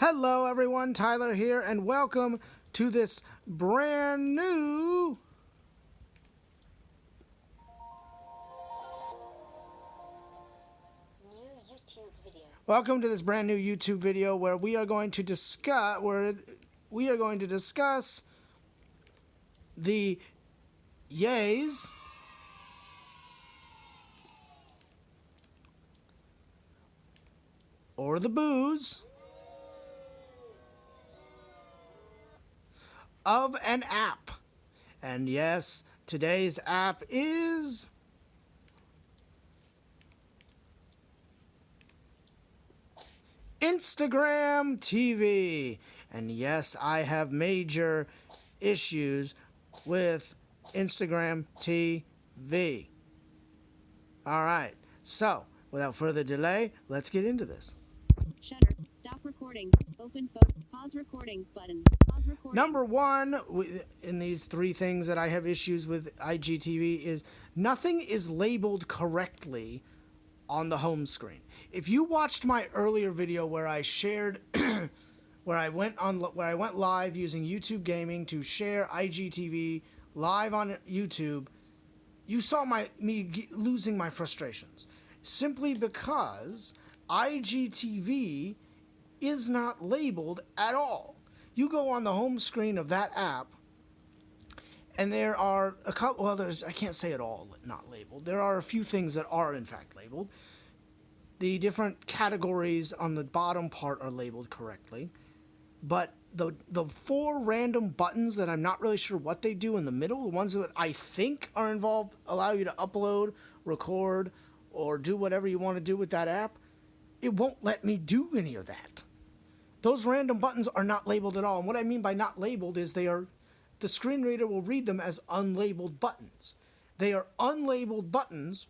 Hello everyone, Tyler here, and welcome to this brand new YouTube video. Welcome to this brand new YouTube video where we are going to discuss the yays or the boos of an app. And yes, today's app is Instagram TV. And yes, I have major issues with Instagram TV. All right, so without further delay, let's get into this. Shutter. Stop recording. Open photo. Pause recording button. Pause recording. Number one in these three things that I have issues with IGTV is nothing is labeled correctly on the home screen. If you watched my earlier video where I shared where I went live using YouTube Gaming to share IGTV live on YouTube, you saw me losing my frustrations simply because IGTV is not labeled at all. You go on the home screen of that app and there are a couple, well, I can't say it all not labeled. There are a few things that are in fact labeled. The different categories on the bottom part are labeled correctly, but the four random buttons that I'm not really sure what they do in the middle, the ones that I think are involved, allow you to upload, record, or do whatever you want to do with that app, it won't let me do any of that. Those random buttons are not labeled at all. And what I mean by not labeled is the screen reader will read them as unlabeled buttons. They are unlabeled buttons,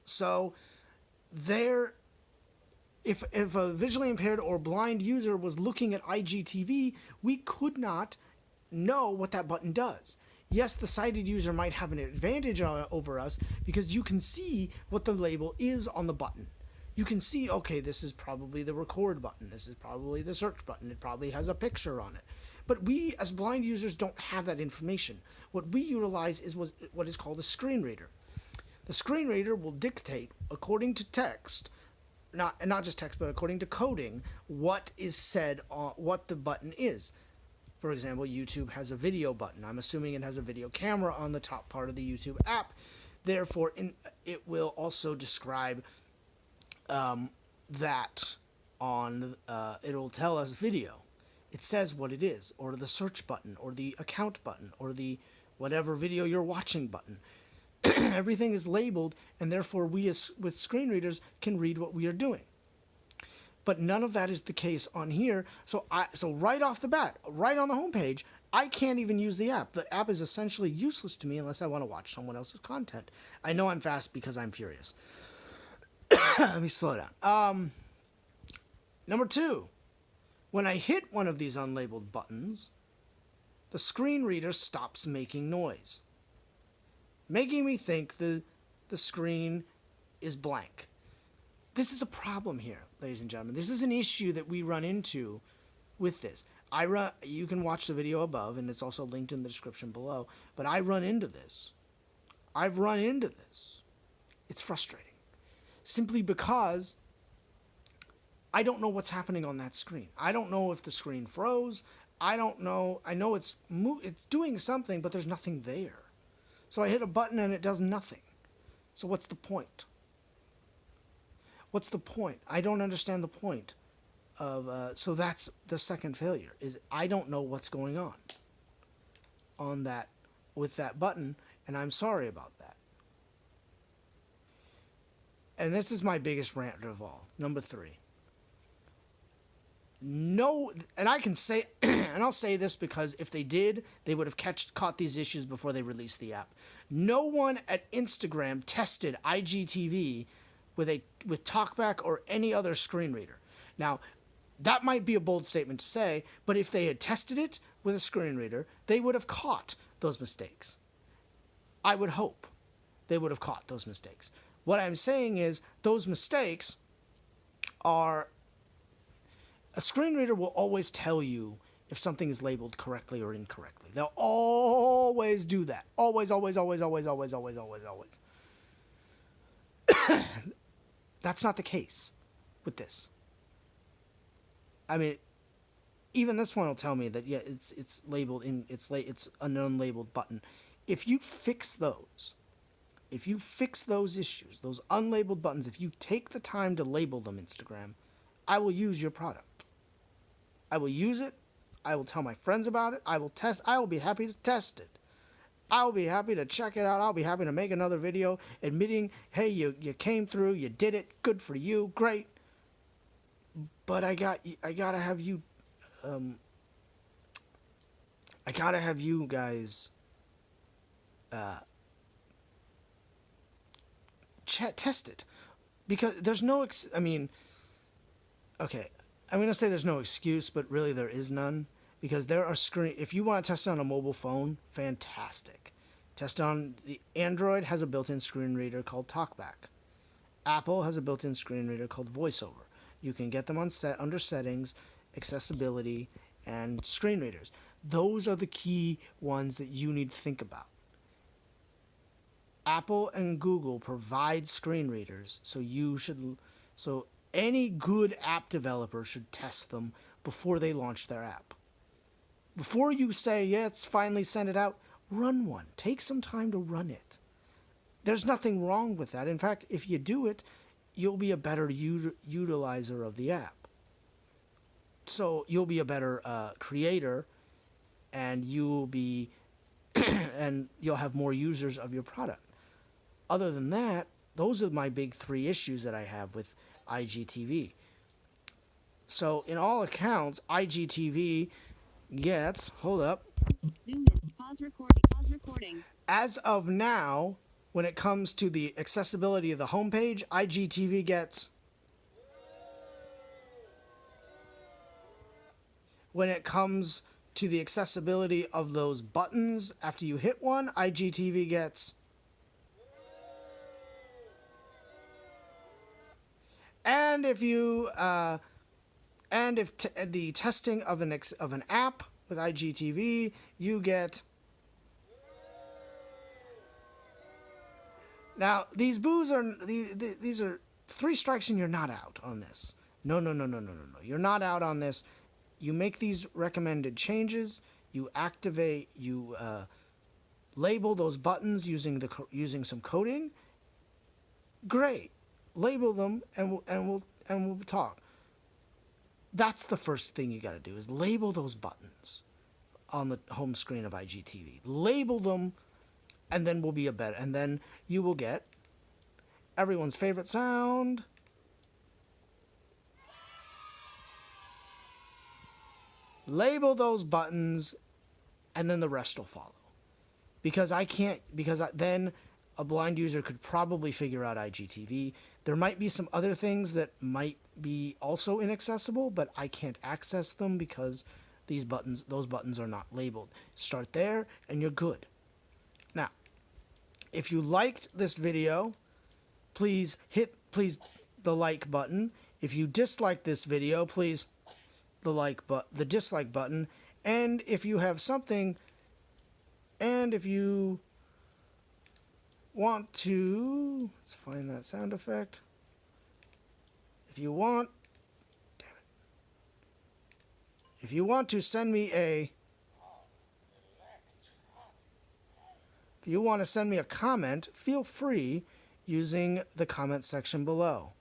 so if a visually impaired or blind user was looking at IGTV, we could not know what that button does. Yes, the sighted user might have an advantage over us because you can see what the label is on the button. You can see, okay, this is probably the record button. This is probably the search button. It probably has a picture on it. But we, as blind users, don't have that information. What we utilize is what is called a screen reader. The screen reader will dictate, according to text, not just text, but according to coding, what is said, what the button is. For example, YouTube has a video button. I'm assuming it has a video camera on the top part of the YouTube app. Therefore, it will also describe that on, it'll tell us video. It says what it is, or the search button, or the account button, or the whatever video you're watching button. Everything is labeled, and therefore we, with screen readers, can read what we are doing. But none of that is the case on here. So right off the bat, right on the homepage, I can't even use the app. The app is essentially useless to me unless I want to watch someone else's content. I know I'm fast because I'm furious. Let me slow down. Number two, when I hit one of these unlabeled buttons, the screen reader stops making noise, making me think the screen is blank. This is a problem here, ladies and gentlemen. This is an issue that we run into with this. You can watch the video above, and it's also linked in the description below, but I run into this. I've run into this. It's frustrating. Simply because I don't know what's happening on that screen. I don't know if the screen froze. I don't know. I know it's doing something, but there's nothing there. So I hit a button and it does nothing. So what's the point? What's the point? I don't understand the point of, so that's the second failure, is I don't know what's going on that, with that button, and I'm sorry about that. And this is my biggest rant of all. Number three. No, and I can say, and I'll say this because if they did, they would have caught these issues before they released the app. No one at Instagram tested IGTV with TalkBack or any other screen reader. Now, that might be a bold statement to say, but if they had tested it with a screen reader, they would have caught those mistakes. I would hope they would have caught those mistakes. What I'm saying is those mistakes are A screen reader will always tell you if something is labeled correctly or incorrectly. They'll always do that. Always, always, always, always, always, always, always, always. That's not the case with this. I mean, even this one will tell me that, yeah, it's labeled in it's an unlabeled button. If you fix those issues, those unlabeled buttons, if you take the time to label them, Instagram, I will use your product. I will use it. I will tell my friends about it. I will be happy to test it. I'll be happy to check it out. I'll be happy to make another video admitting, hey, you came through, you did it, good for you, great. But I gotta have you guys test it, because there's no okay, I'm gonna say there's no excuse, but really there is none, because there are if you want to test it on a mobile phone, fantastic. Test on the Android has a built-in screen reader called TalkBack. Apple has a built-in screen reader called VoiceOver. You can get them under settings, accessibility, and screen readers. Those are the key ones that you need to think about. Apple and Google provide screen readers, so any good app developer should test them before they launch their app. Before you say, yeah, it's finally sent it out, run one. Take some time to run it. There's nothing wrong with that. In fact, if you do it, you'll be a better utilizer of the app. So you'll be a better creator, and you'll have more users of your product. Other than that, those are my big three issues that I have with IGTV. So in all accounts, IGTV gets, hold up. Zoom in. Pause recording. As of now, when it comes to the accessibility of the homepage, IGTV gets. When it comes to the accessibility of those buttons, after you hit one, IGTV gets. And if the testing of an app with IGTV, you get. Now these are 3 strikes and you're not out on this. No. You're not out on this. You make these recommended changes. You label those buttons using some coding. Great. Label them, and we'll talk. That's the first thing you got to do, is label those buttons on the home screen of IGTV. Label them, and then and then you will get everyone's favorite sound. Label those buttons, and then the rest will follow. Then a blind user could probably figure out IGTV. There might be some other things that might be also inaccessible, but I can't access them because those buttons are not labeled. Start there and you're good. Now, if you liked this video, please hit the like button. If you disliked this video, please the dislike button. And if you have something, and if you want to, let's find that sound effect. If you want to send me a comment, feel free using the comment section below.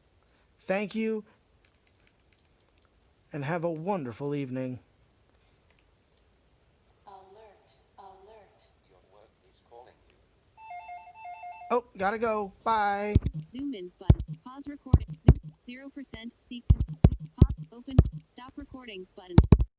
Thank you, and have a wonderful evening. Alert. Your work is calling you. Oh, gotta go. Bye. Zoom in button. Pause recording. 0% sequence. Pause. Open. Stop recording button.